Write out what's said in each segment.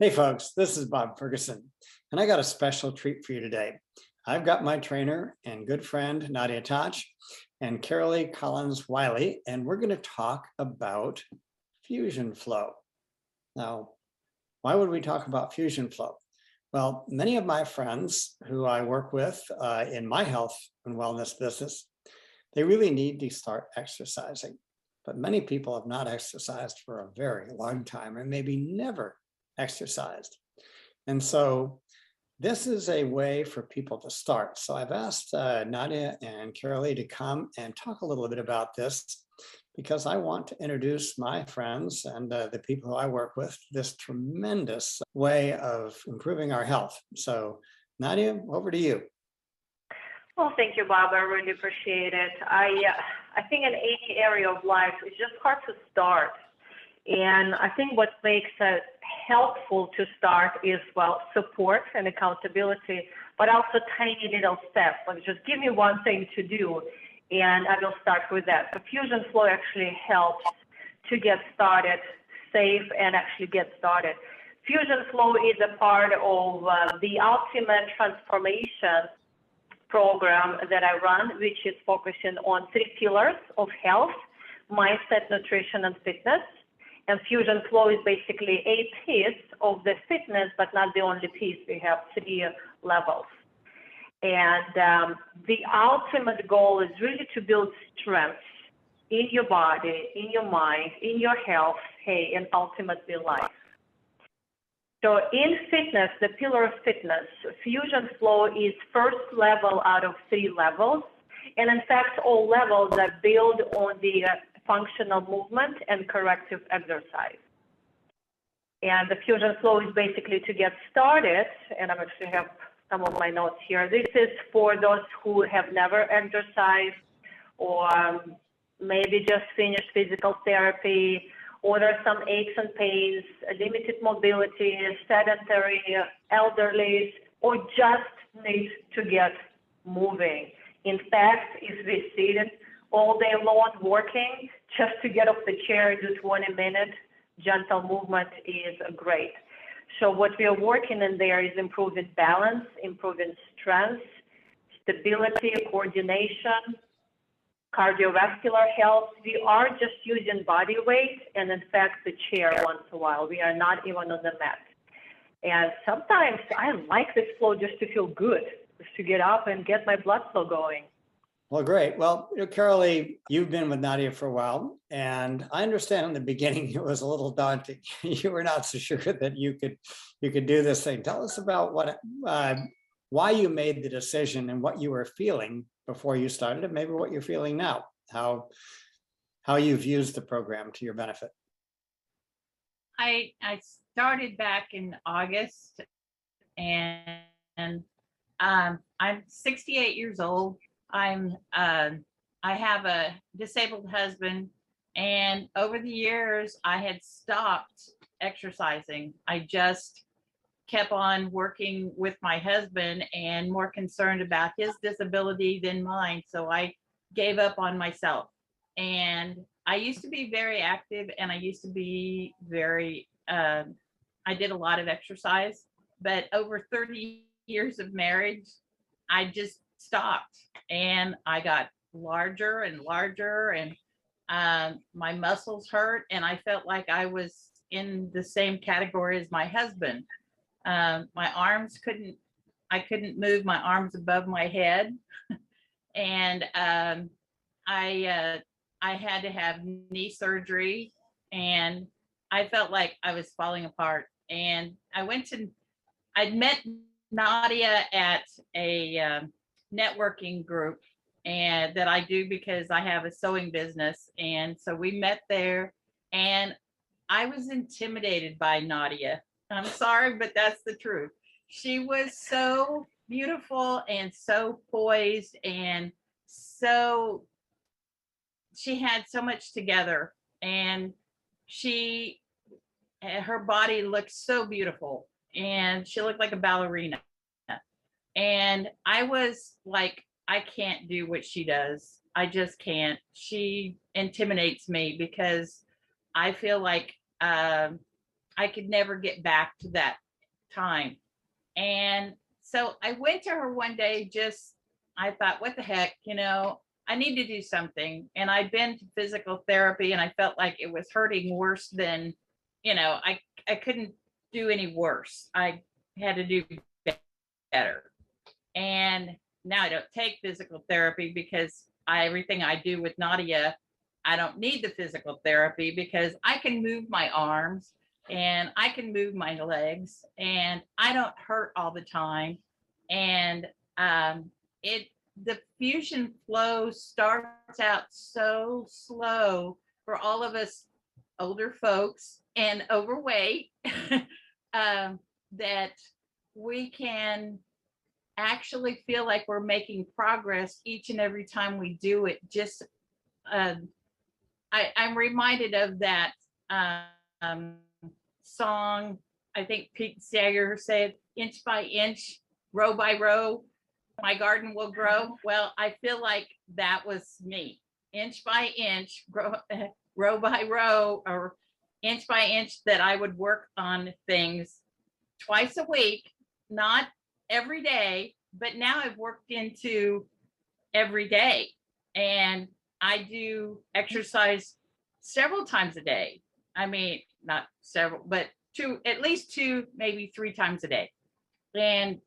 Hey folks, this is Bob Ferguson, and I got a special treat for you today. I've got my trainer and good friend Nadia Toch and Carolee Collins Wylie, and we're going to talk about fusion flow. Now, why would we talk about fusion flow? Well, many of my friends who I work with in my health and wellness business, they really need to start exercising. But many people have not exercised for a very long time and maybe never exercised. And so this is a way for people to start. So I've asked Nadia and Carolee to come and talk a little bit about this because I want to introduce my friends and the people who I work with this tremendous way of improving our health. So Nadia, over to you. Well, thank you, Bob. I really appreciate it. I think in any area of life, it's just hard to start. And I think what makes it helpful to start is, well, support and accountability, but also tiny little steps. Like, just give me one thing to do, and I will start with that. So fusion flow actually helps to get started safe and actually get started. Fusion flow is a part of the ultimate transformation program that I run, which is focusing on 3 pillars of health: mindset, nutrition, and fitness. And fusion flow is basically a piece of the fitness, but not the only piece. We have 3 levels. And the ultimate goal is really to build strength in your body, in your mind, in your health, and ultimately life. So in fitness, the pillar of fitness, fusion flow is first level out of 3 levels. And in fact, all levels are built on the functional movement and corrective exercise. And the fusion flow is basically to get started, and I actually have some of my notes here. This is for those who have never exercised or maybe just finished physical therapy, or there's some aches and pains, limited mobility, sedentary, elderly, or just need to get moving. In fact, if we sit all day long working, just to get off the chair, do 20 minutes, gentle movement is great. So what we are working in there is improving balance, improving strength, stability, coordination, cardiovascular health. We are just using body weight and in fact the chair once in a while. We are not even on the mat. And sometimes I like this flow just to feel good, just to get up and get my blood flow going. Well, great. Well, Carolee, you've been with Nadia for a while, and I understand in the beginning it was a little daunting. You were not so sure that you could do this thing. Tell us about why you made the decision and what you were feeling before you started, and maybe what you're feeling now. How you've used the program to your benefit. I started back in August, and I'm 68 years old. I have a disabled husband, and over the years I had stopped exercising. I just kept on working with my husband and more concerned about his disability than mine. So I gave up on myself. And I used to be very active, and I used to be very, I did a lot of exercise, but over 30 years of marriage, I just stopped, and I got larger and larger, and my muscles hurt, and I felt like I was in the same category as my husband. My arms I couldn't move my arms above my head, and I had to have knee surgery, and I felt like I was falling apart. And I'd met Nadia at a networking group and that I do because I have a sewing business. And so we met there, and I was intimidated by Nadia. I'm sorry, but that's the truth. She was so beautiful and so poised, and she had so much together, and her body looked so beautiful, and she looked like a ballerina. And I was like, I can't do what she does. I just can't. She intimidates me because I feel like I could never get back to that time. And so I went to her one day, I thought, what the heck, I need to do something. And I'd been to physical therapy and I felt like it was hurting worse than, I couldn't do any worse. I had to do better. And now I don't take physical therapy because everything I do with Nadia, I don't need the physical therapy because I can move my arms and I can move my legs and I don't hurt all the time. And the fusion flow starts out so slow for all of us older folks and overweight that we can actually feel like we're making progress each and every time we do it. Just I'm reminded of that song. I think Pete Seeger said, "Inch by inch, row by row, my garden will grow." Well, I feel like that was me. Inch by inch, row by row, or inch by inch, that I would work on things twice a week, not every day, but now I've worked into every day. And I do exercise several times a day. I mean, not several, but at least two, maybe 3 times a day. And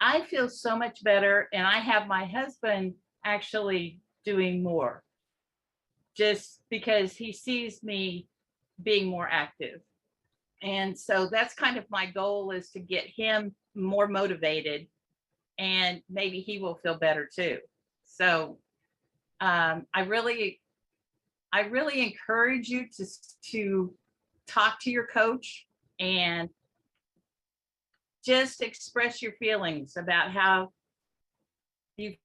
I feel so much better. And I have my husband actually doing more just because he sees me being more active. And so that's kind of my goal, is to get him more motivated, and maybe he will feel better too. So I really encourage you to talk to your coach and just express your feelings about how you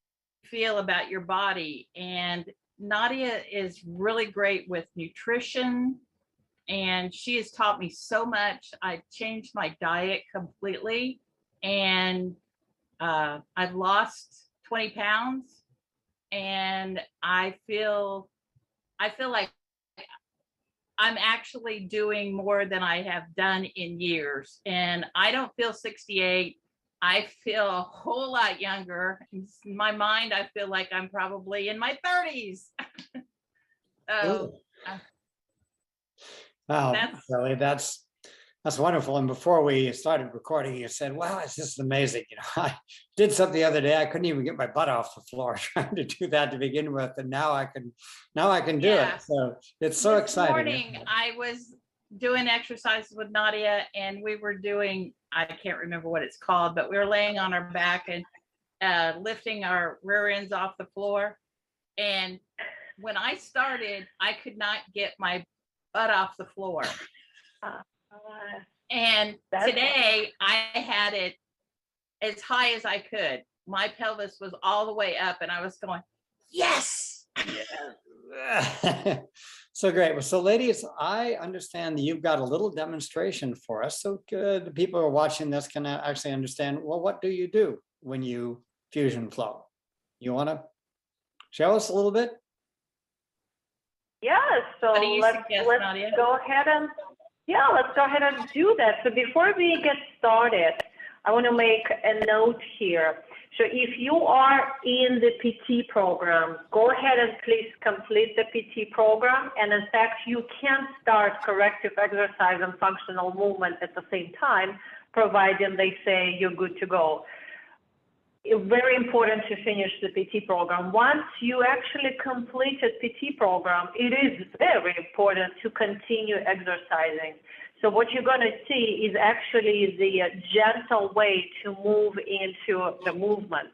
feel about your body. And Nadia is really great with nutrition, and she has taught me so much. I changed my diet completely, and I've lost 20 pounds, and I feel like I'm actually doing more than I have done in years. And I don't feel 68. I feel a whole lot younger. In my mind, I feel like I'm probably in my 30s. So wow, Kelly, that's wonderful. And before we started recording, you said, wow, it's just amazing. I did something the other day. I couldn't even get my butt off the floor trying to do that to begin with. And now I can do it. So it's so exciting. This morning, I was doing exercises with Nadia, and we were doing, I can't remember what it's called, but we were laying on our back and lifting our rear ends off the floor. And when I started, I could not get my butt off the floor. And today I had it as high as I could. My pelvis was all the way up, and I was going, yes. So great. Well, so ladies, I understand that you've got a little demonstration for us. So good. The people who are watching this can actually understand, well, what do you do when you fusion flow? You want to show us a little bit? Yeah, so let's go ahead and do that. So before we get started, I want to make a note here. So if you are in the PT program, go ahead and please complete the PT program. And in fact, you can start corrective exercise and functional movement at the same time, providing they say you're good to go. Very important to finish the PT program. Once you actually completed PT program, it is very important to continue exercising. So what you're going to see is actually the gentle way to move into the movement.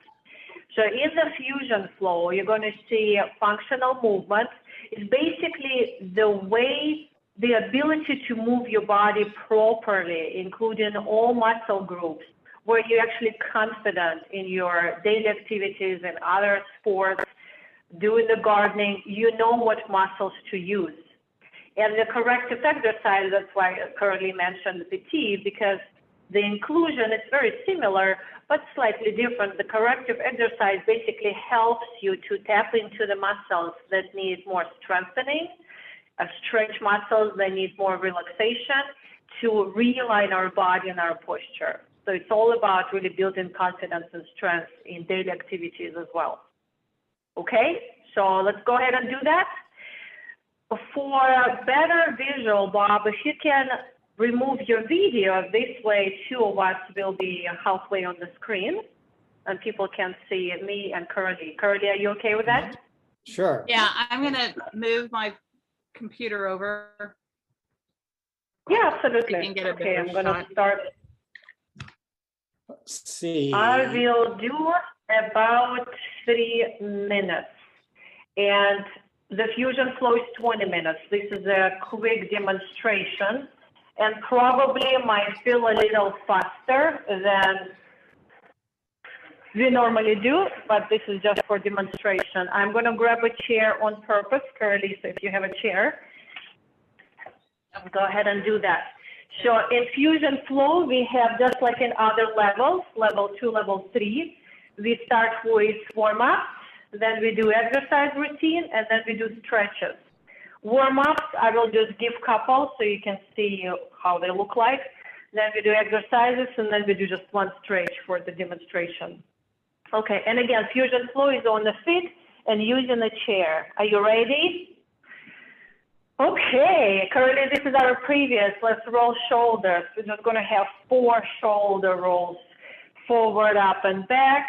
So in the fusion flow, you're going to see functional movement. It's basically the ability to move your body properly, including all muscle groups, where you're actually confident in your daily activities and other sports, doing the gardening, you know what muscles to use. And the corrective exercise, that's why Carolee mentioned the PT, because the inclusion is very similar, but slightly different. The corrective exercise basically helps you to tap into the muscles that need more strengthening, stretch muscles that need more relaxation, to realign our body and our posture. So it's all about really building confidence and strength in daily activities as well. Okay, so let's go ahead and do that. For a better visual, Bob, if you can remove your video, this way two of us will be halfway on the screen and people can see me and Carolee. Carolee, are you okay with that? Sure. Yeah, I'm gonna move my computer over. Yeah, absolutely. You can get a Okay, I'm better going to shot. start. Let's see. I will do about 3 minutes. And the fusion flow is 20 minutes. This is a quick demonstration and probably might feel a little faster than we normally do, but this is just for demonstration. I'm going to grab a chair on purpose, Carolee, so if you have a chair, go ahead and do that. So in fusion flow, we have just like in other levels, level 2, level 3, we start with warm-up, then we do exercise routine, and then we do stretches. Warm-ups, I will just give couple so you can see how they look like. Then we do exercises, and then we do just one stretch for the demonstration. Okay, and again, fusion flow is on the feet and using a chair. Are you ready? Okay, Carolee, this is our previous. Let's roll shoulders. We're just going to have 4 shoulder rolls, forward, up, and back.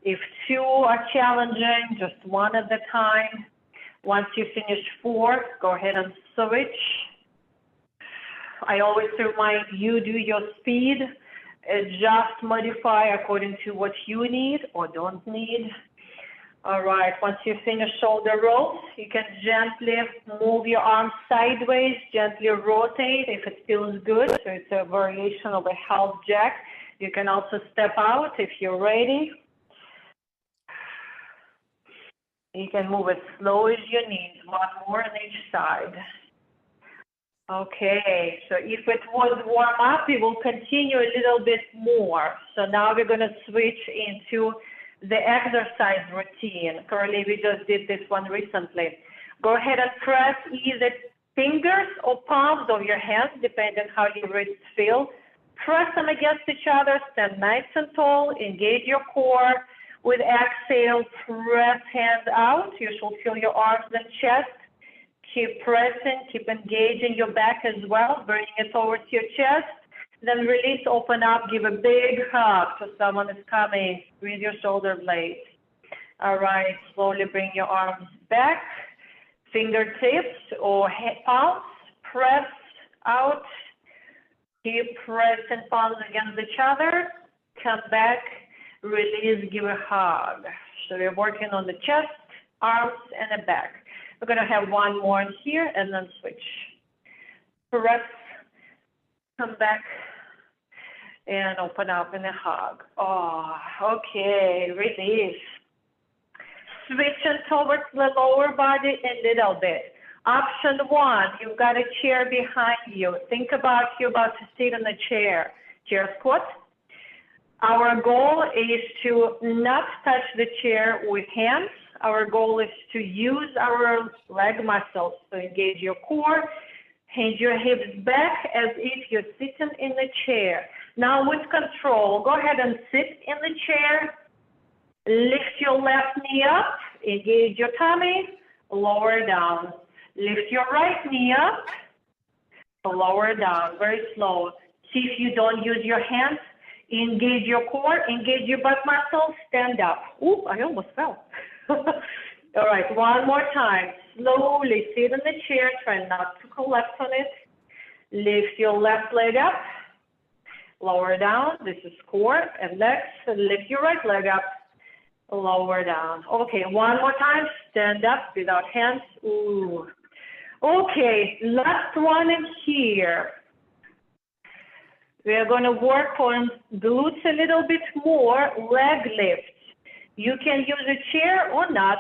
If 2 are challenging, just 1 at a time. Once you finish 4, go ahead and switch. I always remind you, do your speed. Just modify according to what you need or don't need. All right, once you finish shoulder rolls, you can gently move your arms sideways, gently rotate if it feels good. So it's a variation of a half jack. You can also step out if you're ready. You can move as slow as you need, 1 more on each side. Okay, so if it was warm up, we will continue a little bit more. So now we're going to switch into the exercise routine. Carolee, we just did this one recently. Go ahead and press either fingers or palms of your hands, depending on how your wrists feel. Press them against each other, stand nice and tall, engage your core. With exhale, press hands out. You should feel your arms and chest. Keep pressing, keep engaging your back as well, bringing it towards your chest. Then release, open up, give a big hug to someone is coming. Squeeze your shoulder blades. All right, slowly bring your arms back. Fingertips or palms, press out. Keep pressing palms against each other. Come back, release, give a hug. So we're working on the chest, arms, and the back. We're going to have 1 more here and then switch. Press, come back, and open up in a hug. Oh, okay, release. Switching towards the lower body a little bit. Option 1, you've got a chair behind you. Think about you about to sit in the chair. Chair squat. Our goal is to not touch the chair with hands. Our goal is to use our leg muscles to engage your core, hand your hips back as if you're sitting in the chair. Now with control, go ahead and sit in the chair. Lift your left knee up, engage your tummy, lower down. Lift your right knee up, lower down, very slow. See if you don't use your hands. Engage your core, engage your butt muscles, stand up. Ooh, I almost fell. All right, 1 more time. Slowly sit in the chair, try not to collapse on it. Lift your left leg up, lower down. This is core and legs. Lift your right leg up, lower down. Okay, 1 more time. Stand up without hands. Ooh. Okay, last one in here. We are going to work on glutes a little bit more, leg lift. You can use a chair or not.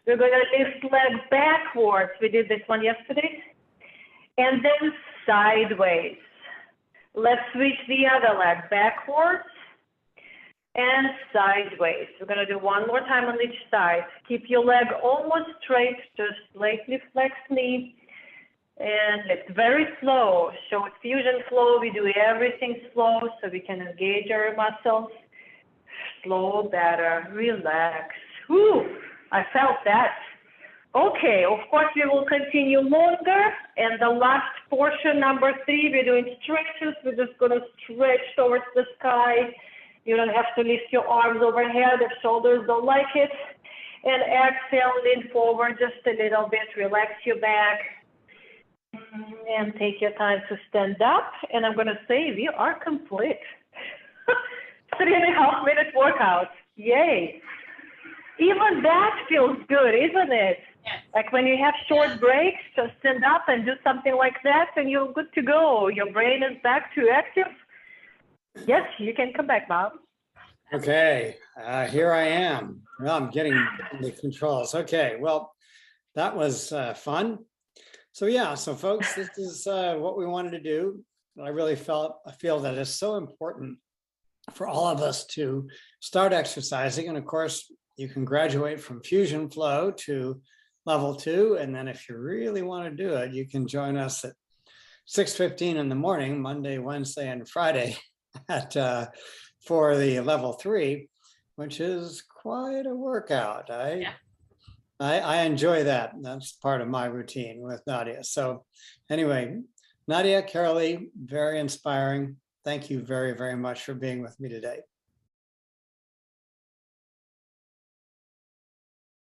We're going to lift leg backwards. We did this one yesterday. And then sideways. Let's switch the other leg backwards and sideways. We're going to do 1 more time on each side. Keep your leg almost straight, just slightly flex knee. And it's very slow. So with fusion flow, we do everything slow so we can engage our muscles. Slow, better, relax. Whew, I felt that. Okay, of course, we will continue longer. And the last portion, number 3, we're doing stretches. We're just going to stretch towards the sky. You don't have to lift your arms overhead if shoulders don't like it. And exhale, lean forward just a little bit. Relax your back. And take your time to stand up. And I'm going to say we are complete. 3.5 minute workout. Yay. Even that feels good, isn't it? Yes. Like when you have short breaks, just stand up and do something like that and you're good to go. Your brain is back to active. Yes, you can come back, Bob. Okay, here I am. Well, I'm getting the controls. Okay, well, that was fun. So yeah, so folks, this is what we wanted to do. I really feel that it's so important for all of us to start exercising. And of course, you can graduate from fusion flow to level 2. And then if you really want to do it, you can join us at 6:15 in the morning, Monday, Wednesday, and Friday for the level 3, which is quite a workout. I enjoy that. That's part of my routine with Nadia. So anyway, Nadia, Carolee, very inspiring. Thank you very, very much for being with me today.